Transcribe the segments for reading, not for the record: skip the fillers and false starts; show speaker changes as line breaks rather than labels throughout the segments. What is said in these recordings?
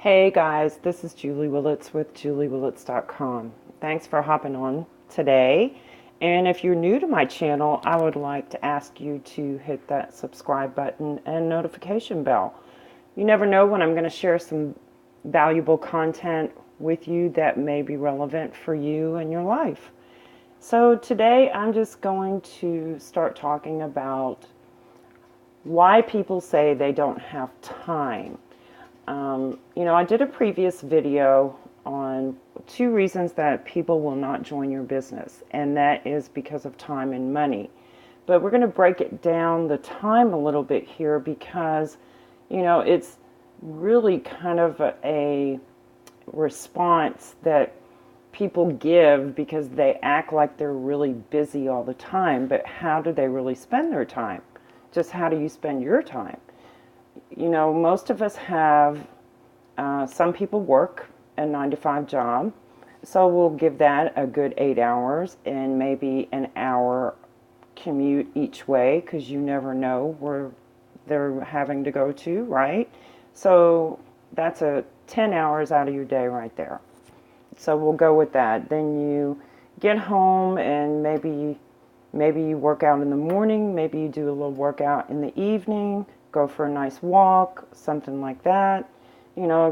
Hey guys, this is Julie Willits with juliewillits.com. Thanks for hopping on today. And if you're new to my channel, I would like to ask you to hit that subscribe button and notification bell. You never know when I'm going to share some valuable content with you that may be relevant for you and your life. So today I'm just going to start talking about why people say they don't have time. I did a previous video on 2 reasons that people will not join your business, and that is because of time and money. But we're going to break it down the time a little bit here because, it's really kind of a response that people give because they act like they're really busy all the time. But how do they really spend their time? Just how do you spend your time? Most of us have, some people work a 9 to 5 job, so we'll give that a good 8 hours and maybe an hour commute each way because you never know where they're having to go to, right? So that's a 10 hours out of your day right there. So we'll go with that. Then you get home and maybe you work out in the morning, maybe you do a little workout in the evening, go for a nice walk, something like that.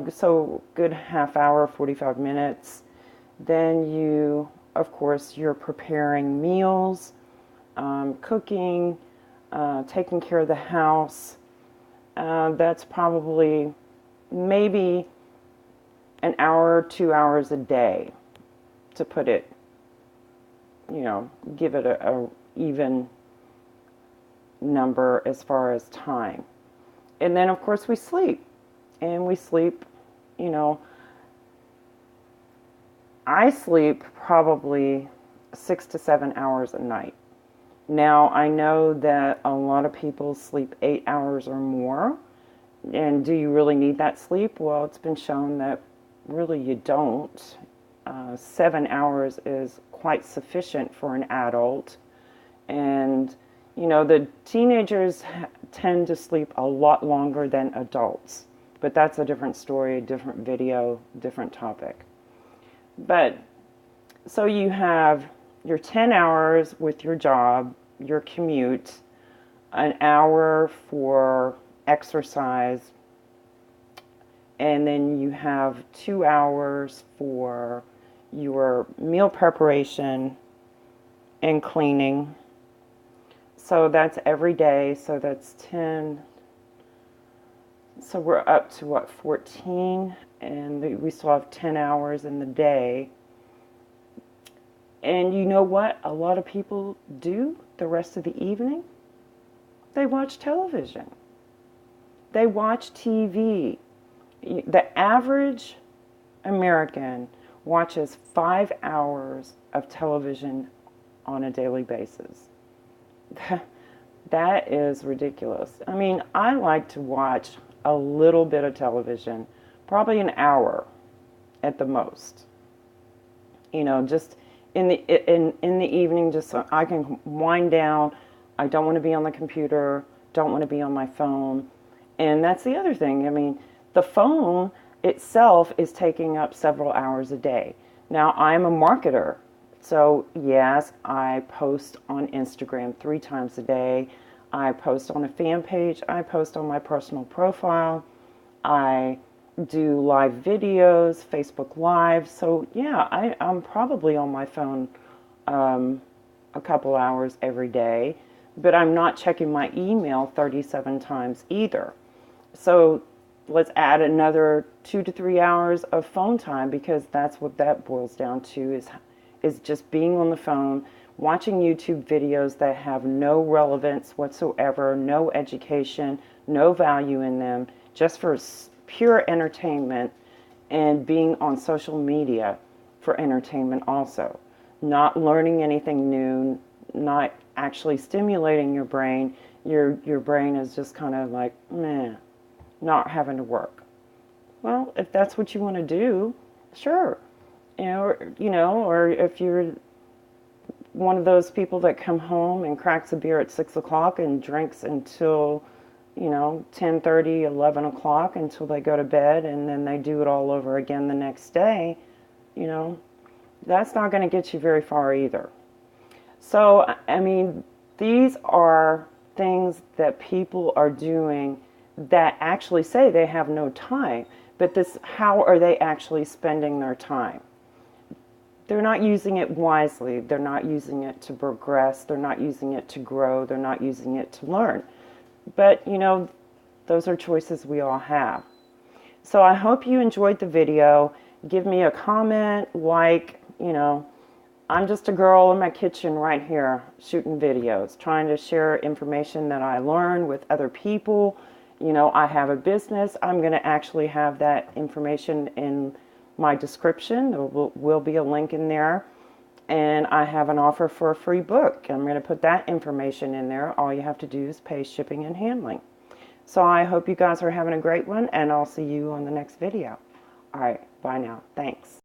So good half hour, 45 minutes. Then of course, you're preparing meals, cooking, taking care of the house. That's probably maybe an hour, 2 hours a day to put it, give it a even number as far as time. And then, of course, we sleep. And we sleep, I sleep probably 6 to 7 hours a night. Now, I know that a lot of people sleep 8 hours or more. And do you really need that sleep? Well, it's been shown that really you don't. 7 hours is quite sufficient for an adult. And the teenagers tend to sleep a lot longer than adults, but that's a different story, a different video, different topic. But so you have your 10 hours with your job, your commute, an hour for exercise, and then you have 2 hours for your meal preparation and cleaning. So that's every day, so that's 10. So we're up to what, 14, and we still have 10 hours in the day. And you know what a lot of people do the rest of the evening? They watch television. They watch TV. The average American watches 5 hours of television on a daily basis. That is ridiculous. I mean, I like to watch a little bit of television, probably an hour at the most. Just in the evening, just so I can wind down. I don't want to be on the computer, don't want to be on my phone. And that's the other thing. I mean, the phone itself is taking up several hours a day. Now, I'm a marketer. So yes, I post on Instagram 3 times a day. I post on a fan page. I post on my personal profile. I do live videos, Facebook Live. So yeah, I'm probably on my phone a couple hours every day, but I'm not checking my email 37 times either. So let's add another 2 to 3 hours of phone time, because that's what that boils down to, is just being on the phone, watching YouTube videos that have no relevance whatsoever, no education, no value in them, just for pure entertainment, and being on social media for entertainment also. Not learning anything new, not actually stimulating your brain. Your brain is just kind of like, meh, not having to work. Well, if that's what you want to do, sure. Or if you're one of those people that come home and cracks a beer at 6 o'clock and drinks until 10:30, 11 o'clock until they go to bed, and then they do it all over again the next day, you know, that's not going to get you very far either. So, I mean, these are things that people are doing that actually say they have no time, but how are they actually spending their time? They're not using it wisely. They're not using it to progress. They're not using it to grow. They're not using it to learn. But, those are choices we all have. So I hope you enjoyed the video. Give me a comment, I'm just a girl in my kitchen right here shooting videos, trying to share information that I learned with other people. I have a business. I'm going to actually have that information in my description. There will be a link in there. And I have an offer for a free book. I'm going to put that information in there. All you have to do is pay shipping and handling. So I hope you guys are having a great one, and I'll see you on the next video. All right, bye now. Thanks.